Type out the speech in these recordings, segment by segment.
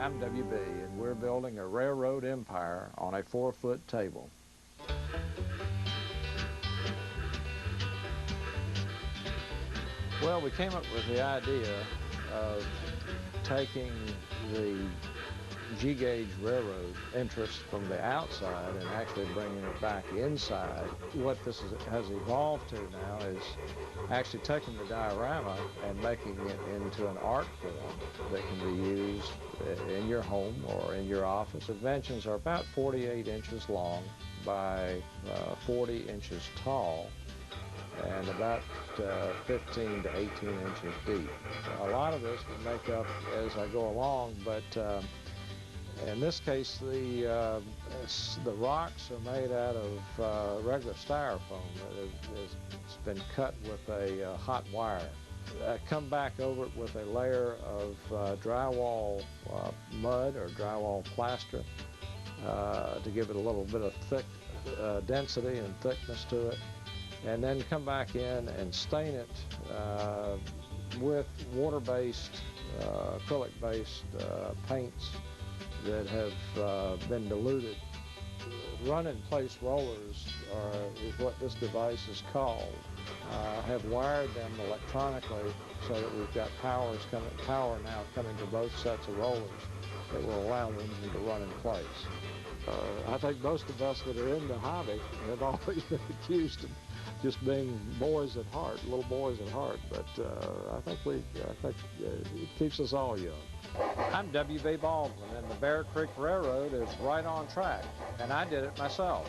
I'm WB, and we're building a railroad empire on a 4-foot table. Well, we came up with the idea of taking the G-gauge railroad interest from the outside and actually bringing it back inside. What this has evolved to now is actually taking the diorama and making it into an art form that can be used in your home or in your office. The dimensions are about 48 inches long by 40 inches tall and about 15 to 18 inches deep. A lot of this will make up as I go along, but in this case, the rocks are made out of regular styrofoam that has been cut with a hot wire. I come back over it with a layer of drywall mud or drywall plaster to give it a little bit of thick density and thickness to it, and then come back in and stain it with water-based, acrylic-based paints that have been diluted. Run-in-place rollers is what this device is called. I have wired them electronically so that we've got power now coming to both sets of rollers that will allow the engine to run in place. I think most of us that are in the hobby have always been accused of just being boys at heart, little boys at heart, but I think it keeps us all young. I'm W.B. Baldwin, and the Bear Creek Railroad is right on track, and I did it myself.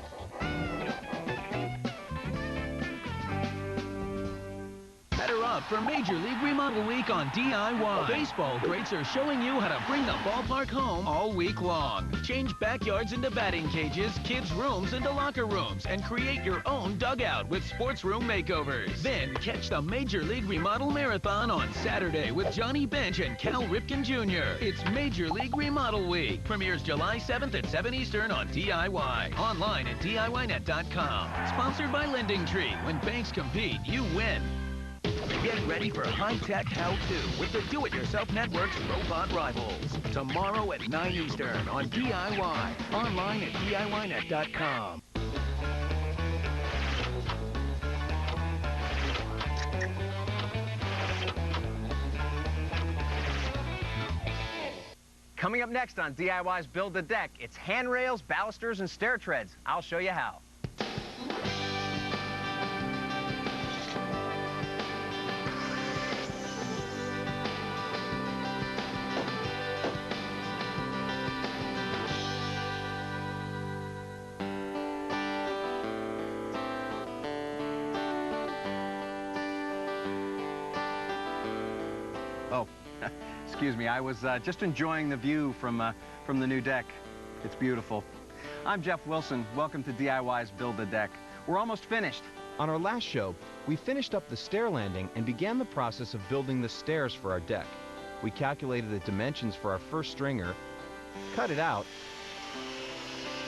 Better up for Major League Remodel Week on DIY. Baseball greats are showing you how to bring the ballpark home all week long. Change backyards into batting cages, kids' rooms into locker rooms, and create your own dugout with sports room makeovers. Then catch the Major League Remodel Marathon on Saturday with Johnny Bench and Cal Ripken Jr. It's Major League Remodel Week. Premieres July 7th at 7 Eastern on DIY. Online at DIYnet.com. Sponsored by Lending Tree. When banks compete, you win. Get ready for high-tech how-to with the Do-It-Yourself Network's Robot Rivals. Tomorrow at 9 Eastern on DIY. Online at DIYnet.com. Coming up next on DIY's Build a Deck, it's handrails, balusters, and stair treads. I'll show you how. Oh, excuse me. I was just enjoying the view from the new deck. It's beautiful. I'm Jeff Wilson. Welcome to DIY's Build a Deck. We're almost finished. On our last show, we finished up the stair landing and began the process of building the stairs for our deck. We calculated the dimensions for our first stringer, cut it out,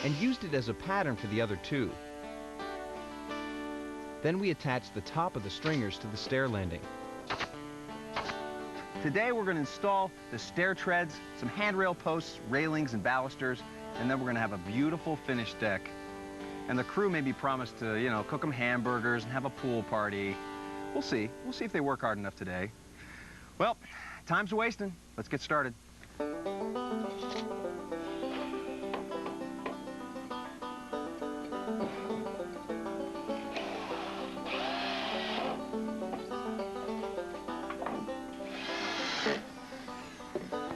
and used it as a pattern for the other two. Then we attached the top of the stringers to the stair landing. Today we're going to install the stair treads, some handrail posts, railings, and balusters, and then we're going to have a beautiful finished deck. And the crew may be promised to, you know, cook them hamburgers and have a pool party. We'll see. We'll see if they work hard enough today. Well, time's wasting. Let's get started.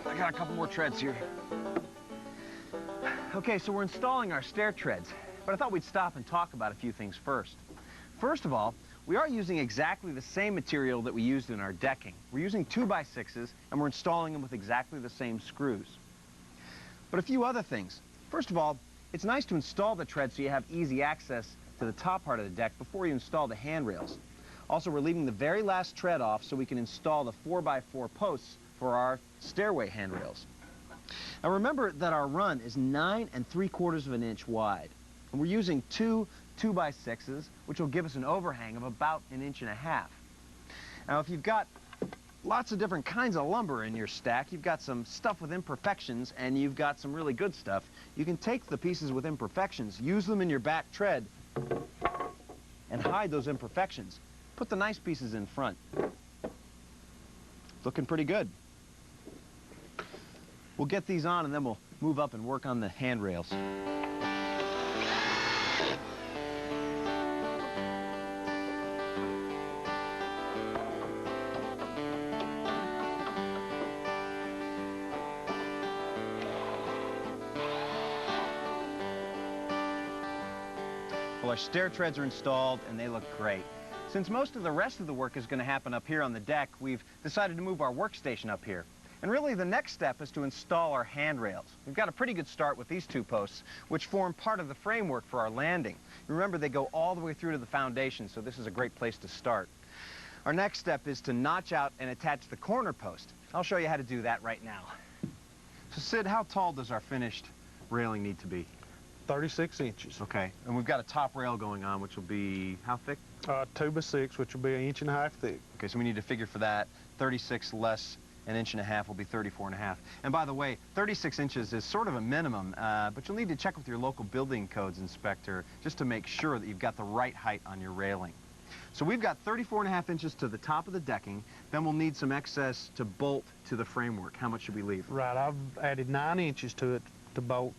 I got a couple more treads here. Okay, so we're installing our stair treads, but I thought we'd stop and talk about a few things first. First of all, we are using exactly the same material that we used in our decking. We're using 2x6s, and we're installing them with exactly the same screws. But a few other things. First of all, it's nice to install the treads so you have easy access to the top part of the deck before you install the handrails. Also, we're leaving the very last tread off so we can install the 4x4 posts for our stairway handrails. Now remember that our run is 9 3/4 of an inch wide. And we're using two 2x6s, which will give us an overhang of about 1.5 inches. Now if you've got lots of different kinds of lumber in your stack. You've got some stuff with imperfections, and you've got some really good stuff. You can take the pieces with imperfections, use them in your back tread, and hide those imperfections. Put the nice pieces in front. Looking pretty good. We'll get these on, and then we'll move up and work on the handrails. Well, our stair treads are installed, and they look great. Since most of the rest of the work is going to happen up here on the deck, we've decided to move our workstation up here. And really, the next step is to install our handrails. We've got a pretty good start with these 2 posts, which form part of the framework for our landing. Remember, they go all the way through to the foundation, so this is a great place to start. Our next step is to notch out and attach the corner post. I'll show you how to do that right now. So, Sid, how tall does our finished railing need to be? 36 inches. Okay, and we've got a top rail going on, which will be how thick? 2 by 6, which will be 1.5 inches thick. Okay, so we need to figure for that. 36 less an inch and a half will be 34.5. And by the way, 36 inches is sort of a minimum, but you'll need to check with your local building codes inspector just to make sure that you've got the right height on your railing. So we've got 34.5 inches to the top of the decking. Then we'll need some excess to bolt to the framework. How much should we leave? Right, I've added 9 inches to it to bolt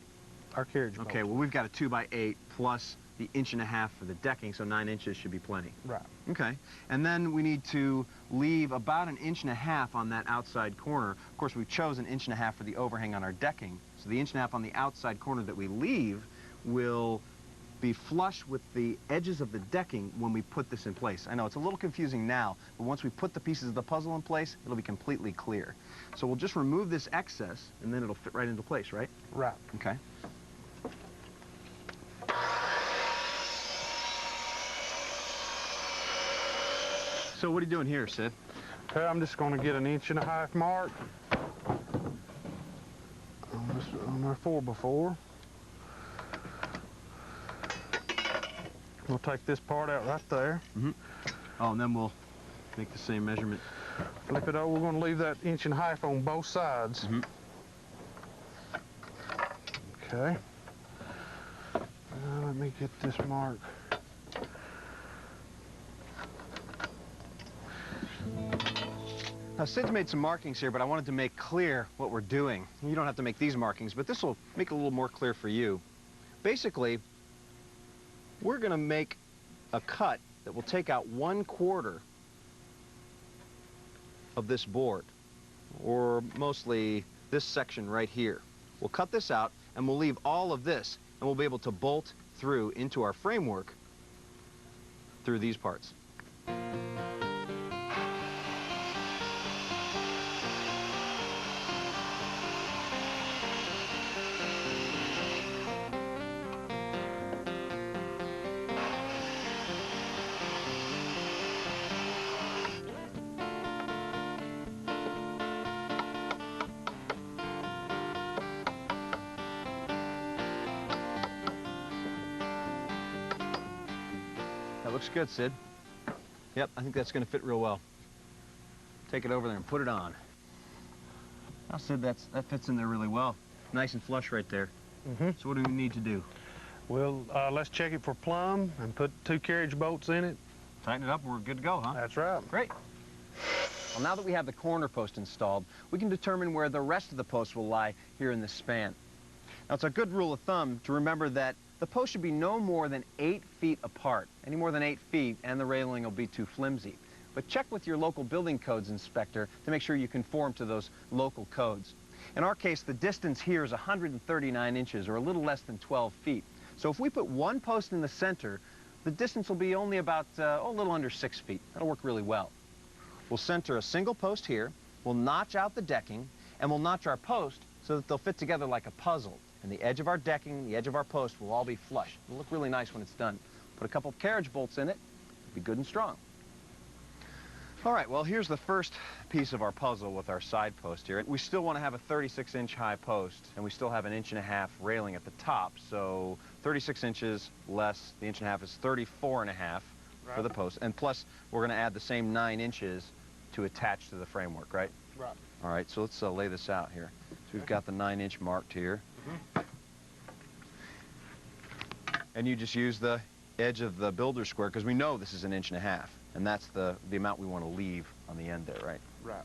our carriage bolt. Okay, well, we've got a 2 by 8 plus the 1.5 inches for the decking, so 9 inches should be plenty. Right. Okay, and then we need to leave about 1.5 inches on that outside corner. Of course, we've chosen 1.5 inches for the overhang on our decking, so the 1.5 inches on the outside corner that we leave will be flush with the edges of the decking when we put this in place. I know it's a little confusing now, but once we put the pieces of the puzzle in place, it'll be completely clear. So we'll just remove this excess, and then it'll fit right into place, right? Right. Okay. So what are you doing here, Sid? I'm just going to get 1.5 inches mark on our 4x4. We'll take this part out right there. Mm-hmm. Oh, and then we'll make the same measurement. Flip it over. We're going to leave that 1.5 inches on both sides. Mm-hmm. Okay. Let me get this mark. Now, Sid's made some markings here, but I wanted to make clear what we're doing. You don't have to make these markings, but this will make it a little more clear for you. Basically, we're going to make a cut that will take out 1/4 of this board, or mostly this section right here. We'll cut this out, and we'll leave all of this, and we'll be able to bolt through into our framework through these parts. That looks good, Sid. Yep, I think that's going to fit real well. Take it over there and put it on. Now, Sid, that fits in there really well. Nice and flush right there. Mm-hmm. So what do we need to do? Well, let's check it for plumb and put 2 carriage bolts in it. Tighten it up and we're good to go, huh? That's right. Great. Well, now that we have the corner post installed, we can determine where the rest of the posts will lie here in this span. Now, it's a good rule of thumb to remember that the post should be no more than 8 feet apart. Any more than 8 feet, and the railing will be too flimsy. But check with your local building codes inspector to make sure you conform to those local codes. In our case, the distance here is 139 inches, or a little less than 12 feet. So if we put 1 post in the center, the distance will be only about a little under 6 feet. That'll work really well. We'll center a single post here, we'll notch out the decking, and we'll notch our post so that they'll fit together like a puzzle. And the edge of our decking, the edge of our post will all be flush. It'll look really nice when it's done. Put a couple of carriage bolts in it, it'll be good and strong. All right, well, here's the first piece of our puzzle with our side post here. We still want to have a 36-inch high post, and we still have an 1.5 inch railing at the top. So 36 inches less the 1.5 inches is 34.5 for the post. And plus, we're going to add the same 9 inches to attach to the framework, right? Right. All right, so let's lay this out here. So we've got the 9-inch marked here. And you just use the edge of the builder square, because we know this is 1.5 inches, and that's the amount we want to leave on the end there, right? Right.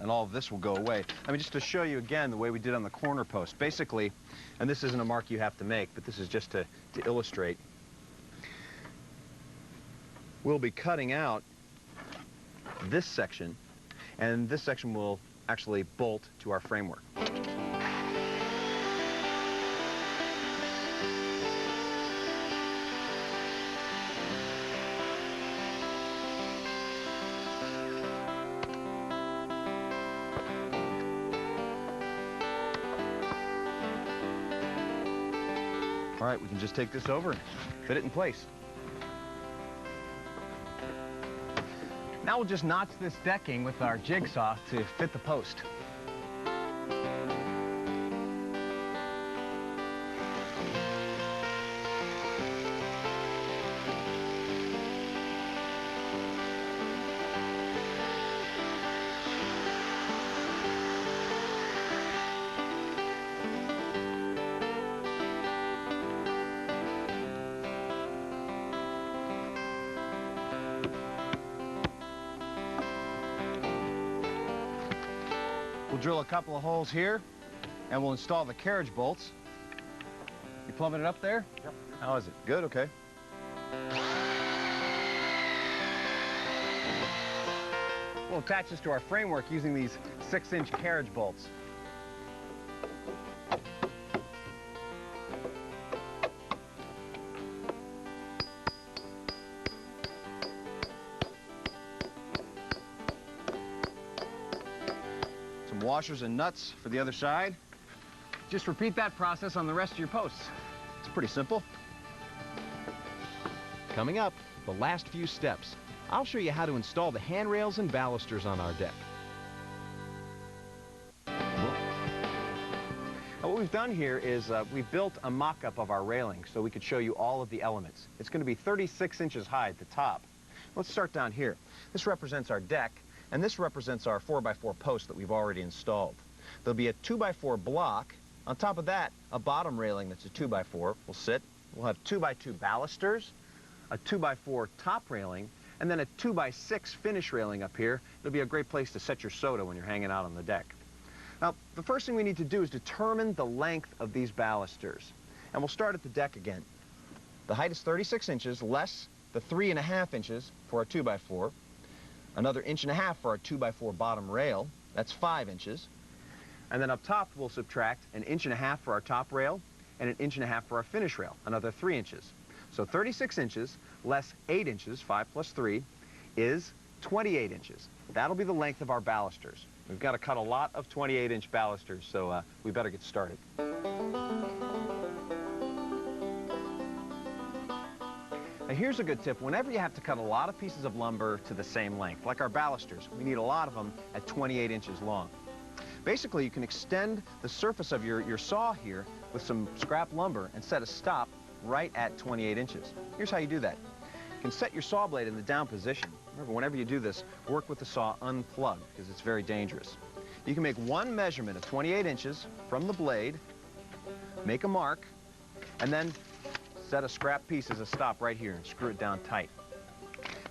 And all of this will go away. I mean, just to show you again the way we did on the corner post. Basically, and this isn't a mark you have to make, but this is just to illustrate. We'll be cutting out this section, and this section will actually bolt to our framework. All right, we can just take this over and fit it in place. Now we'll just notch this decking with our jigsaw to fit the post. We'll drill a couple of holes here, and we'll install the carriage bolts. You plumbing it up there? Yep. How is it? Good, okay. We'll attach this to our framework using these 6-inch carriage bolts. Washers and nuts for the other side. Just repeat that process on the rest of your posts. It's pretty simple. Coming up, the last few steps. I'll show you how to install the handrails and balusters on our deck. Now, what we've done here is we've built a mock-up of our railing so we could show you all of the elements. It's going to be 36 inches high at the top. Let's start down here. This represents our deck, and this represents our 4x4 post that we've already installed. There'll be a 2x4 block. On top of that, a bottom railing that's a 2x4 will sit. We'll have 2x2 balusters, a 2x4 top railing, and then a 2x6 finish railing up here. It'll be a great place to set your soda when you're hanging out on the deck. Now, the first thing we need to do is determine the length of these balusters. And we'll start at the deck again. The height is 36 inches, less the 3.5 inches for a 2x4. Another 1.5 inches for our 2x4 bottom rail. That's 5 inches. And then up top, we'll subtract 1.5 inches for our top rail and 1.5 inches for our finish rail, another 3 inches. So 36 inches less 8 inches, 5 plus 3, is 28 inches. That'll be the length of our balusters. We've got to cut a lot of 28-inch balusters, so we better get started. Now, here's a good tip. Whenever you have to cut a lot of pieces of lumber to the same length, like our balusters, we need a lot of them at 28 inches long. Basically, you can extend the surface of your saw here with some scrap lumber and set a stop right at 28 inches. Here's how you do that. You can set your saw blade in the down position. Remember, whenever you do this, work with the saw unplugged because it's very dangerous. You can make one measurement of 28 inches from the blade, make a mark, and then set a scrap piece as a stop right here and screw it down tight.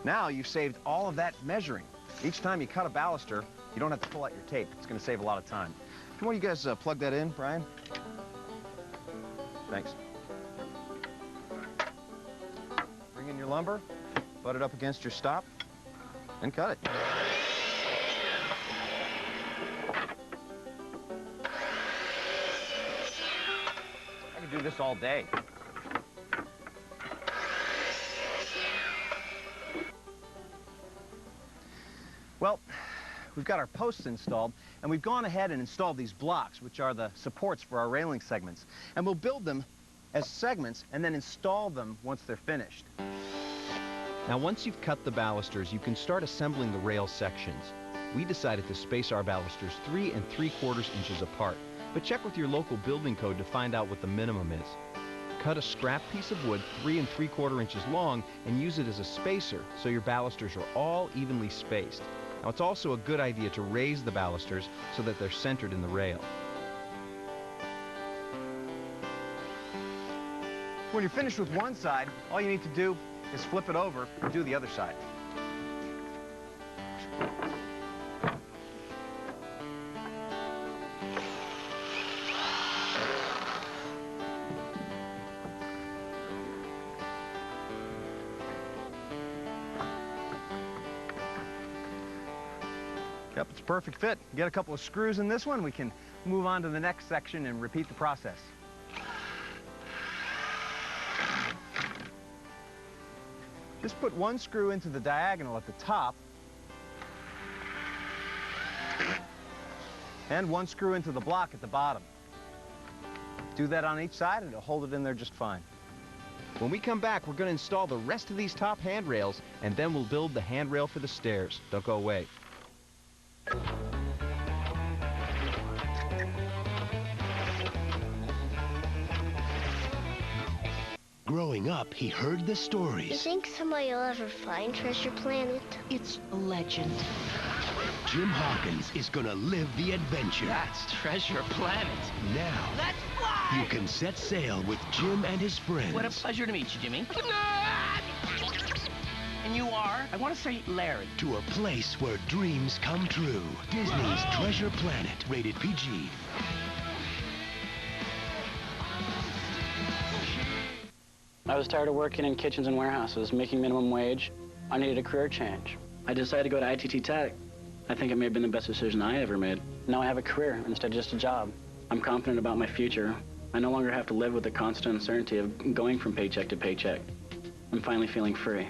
Now you've saved all of that measuring. Each time you cut a baluster, you don't have to pull out your tape. It's going to save a lot of time. Come on, you guys plug that in, Brian? Thanks. Bring in your lumber, butt it up against your stop, and cut it. I could do this all day. Well, we've got our posts installed, and we've gone ahead and installed these blocks, which are the supports for our railing segments. And we'll build them as segments and then install them once they're finished. Now, once you've cut the balusters, you can start assembling the rail sections. We decided to space our balusters 3 3/4 inches apart, but check with your local building code to find out what the minimum is. Cut a scrap piece of wood 3 3/4 inches long and use it as a spacer so your balusters are all evenly spaced. Now, it's also a good idea to raise the balusters so that they're centered in the rail. When you're finished with one side, all you need to do is flip it over and do the other side. Yep, it's a perfect fit. Get a couple of screws in this one, we can move on to the next section and repeat the process. Just put one screw into the diagonal at the top and one screw into the block at the bottom. Do that on each side and it'll hold it in there just fine. When we come back, we're going to install the rest of these top handrails, and then we'll build the handrail for the stairs. Don't go away. Growing up, he heard the You stories. think somebody will ever find Treasure Planet? It's a legend. Jim Hawkins is gonna live the adventure. That's Treasure Planet. Now, Let's fly! you can set sail with Jim and his friends. What a pleasure to meet you, Jimmy. And you are? I want to say Larry. To a place where dreams come true. Disney's Treasure Planet, rated PG. I was tired of working in kitchens and warehouses, making minimum wage. I needed a career change. I decided to go to ITT Tech. I think it may have been the best decision I ever made. Now I have a career instead of just a job. I'm confident about my future. I no longer have to live with the constant uncertainty of going from paycheck to paycheck. I'm finally feeling free.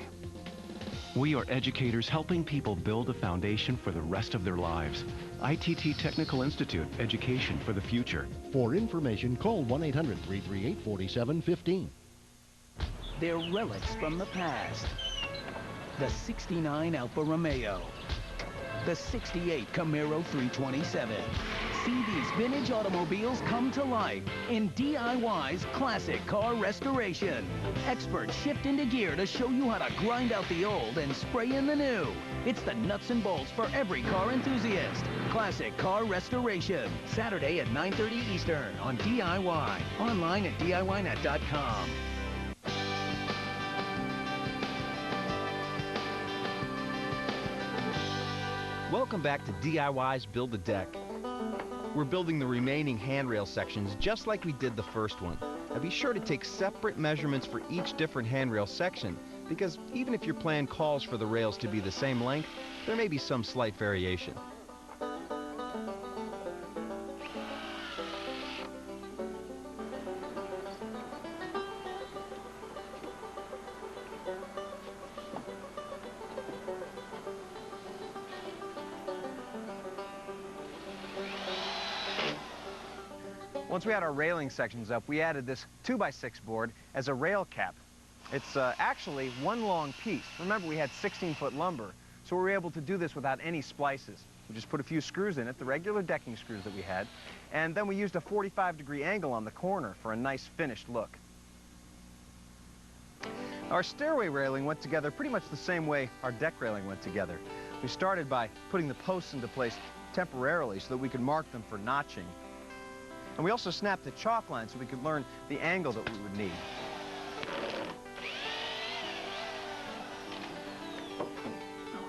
We are educators helping people build a foundation for the rest of their lives. ITT Technical Institute, education for the future. For information, call 1-800-338-4715. They're relics from the past. The '69 Alfa Romeo. The '68 Camaro 327. See these vintage automobiles come to life in DIY's Classic Car Restoration. Experts shift into gear to show you how to grind out the old and spray in the new. It's the nuts and bolts for every car enthusiast. Classic Car Restoration. Saturday at 9:30 Eastern on DIY. Online at DIYnet.com. Welcome back to DIY's Build a Deck. We're building the remaining handrail sections just like we did the first one. Now be sure to take separate measurements for each different handrail section, because even if your plan calls for the rails to be the same length, there may be some slight variation. Once we had our railing sections up, we added this 2x6 board as a rail cap. It's actually one long piece. Remember, we had 16-foot lumber, so we were able to do this without any splices. We just put a few screws in it, the regular decking screws that we had, and then we used a 45-degree angle on the corner for a nice finished look. Our stairway railing went together pretty much the same way our deck railing went together. We started by putting the posts into place temporarily so that we could mark them for notching. And we also snapped the chalk line so we could learn the angle that we would need.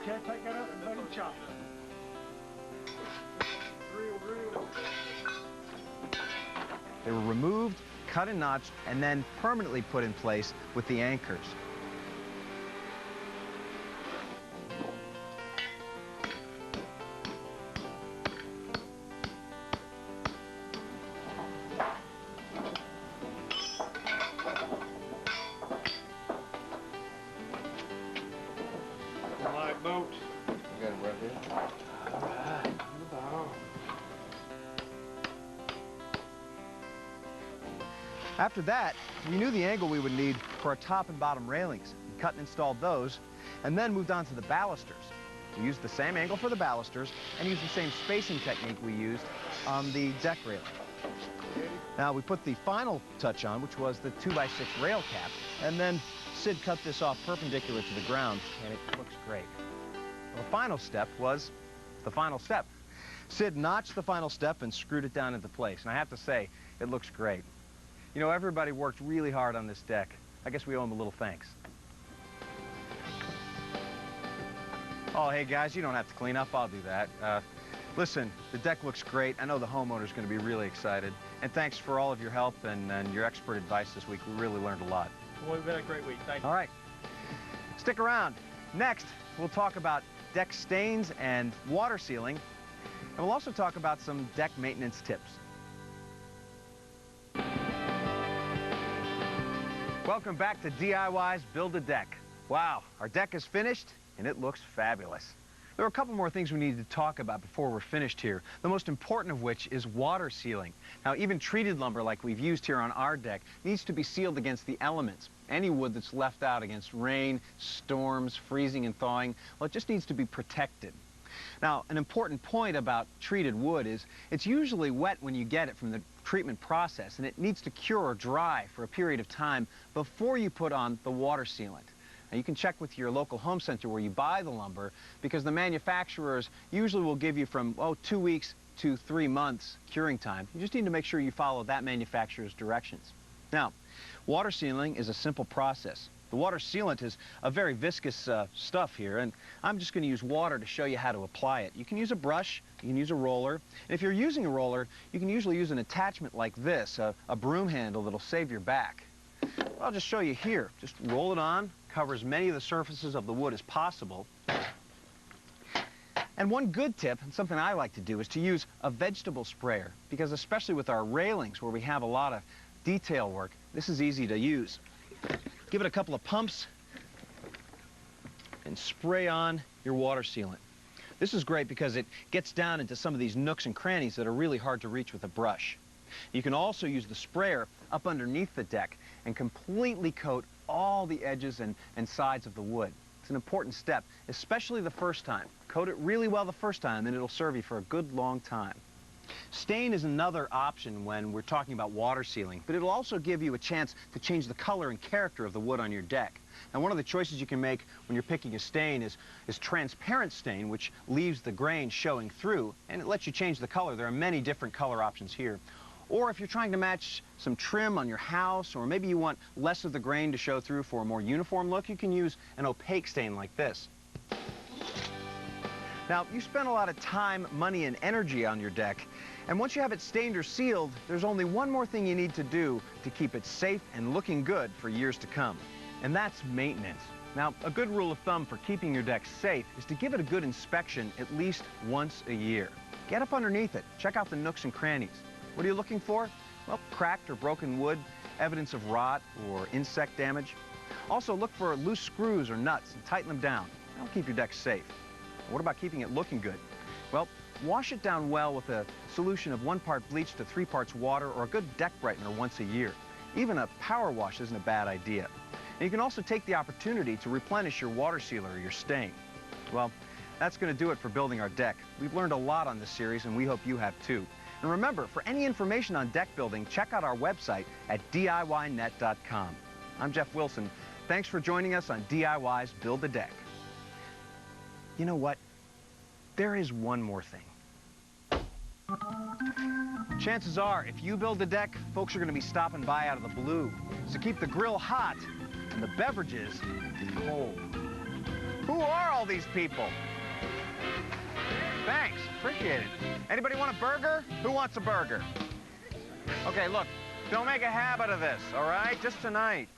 Okay, take that up and let him chop. They were removed, cut and notched, and then permanently put in place with the anchors. Light boat. You got it right here. All right. After that, we knew the angle we would need for our top and bottom railings. We cut and installed those, and then moved on to the balusters. We used the same angle for the balusters and used the same spacing technique we used on the deck railing. Now we put the final touch on, which was the 2x6 rail cap, and then Sid cut this off perpendicular to the ground, and it looks great. Well, the final step was the final step. Sid notched the final step and screwed it down into place, and I have to say, it looks great. You know, everybody worked really hard on this deck. I guess we owe them a little thanks. Oh, hey guys, you don't have to clean up, I'll do that. Listen, the deck looks great. I know the homeowner's going to be really excited. And thanks for all of your help and your expert advice this week. We really learned a lot. Well, it's been a great week. Thank you. All right. Stick around. Next, we'll talk about deck stains and water sealing. And we'll also talk about some deck maintenance tips. Welcome back to DIY's Build a Deck. Wow, our deck is finished and it looks fabulous. There are a couple more things we need to talk about before we're finished here, the most important of which is water sealing. Now, even treated lumber like we've used here on our deck needs to be sealed against the elements. Any wood that's left out against rain, storms, freezing and thawing, well, it just needs to be protected. Now, an important point about treated wood is it's usually wet when you get it from the treatment process, and it needs to cure or dry for a period of time before you put on the water sealant. Now, you can check with your local home center where you buy the lumber, because the manufacturers usually will give you from, 2 weeks to 3 months curing time. You just need to make sure you follow that manufacturer's directions. Now, water sealing is a simple process. The water sealant is a very viscous stuff here, and I'm just going to use water to show you how to apply it. You can use a brush, you can use a roller, and if you're using a roller, you can usually use an attachment like this, a broom handle that'll save your back. I'll just show you here. Just roll it on, cover as many of the surfaces of the wood as possible. And one good tip, and something I like to do, is to use a vegetable sprayer, because especially with our railings where we have a lot of detail work, this is easy to use. Give it a couple of pumps and spray on your water sealant. This is great because it gets down into some of these nooks and crannies that are really hard to reach with a brush. You can also use the sprayer up underneath the deck and completely coat all the edges and sides of the wood. It's an important step, especially the first time. Coat it really well the first time, and it'll serve you for a good long time. Stain is another option when we're talking about water sealing, but it'll also give you a chance to change the color and character of the wood on your deck. Now, one of the choices you can make when you're picking a stain is transparent stain, which leaves the grain showing through, and it lets you change the color. There are many different color options here. Or if you're trying to match some trim on your house, or maybe you want less of the grain to show through for a more uniform look, you can use an opaque stain like this. Now, you spend a lot of time, money, and energy on your deck, and once you have it stained or sealed, there's only one more thing you need to do to keep it safe and looking good for years to come, and that's maintenance. Now, a good rule of thumb for keeping your deck safe is to give it a good inspection at least once a year. Get up underneath it, check out the nooks and crannies. What are you looking for? Well, cracked or broken wood, evidence of rot or insect damage. Also, look for loose screws or nuts and tighten them down. That'll keep your deck safe. What about keeping it looking good? Well, wash it down well with a solution of 1 part bleach to 3 parts water, or a good deck brightener once a year. Even a power wash isn't a bad idea. And you can also take the opportunity to replenish your water sealer or your stain. Well, that's going to do it for building our deck. We've learned a lot on this series, and we hope you have too. And remember, for any information on deck building, check out our website at DIYnet.com. I'm Jeff Wilson. Thanks for joining us on DIY's Build a Deck. You know what? There is one more thing. Chances are, if you build a deck, folks are going to be stopping by out of the blue. So keep the grill hot and the beverages cold. Who are all these people? Thanks, appreciate it. Anybody want a burger? Who wants a burger? Okay, look, don't make a habit of this, all right? Just tonight.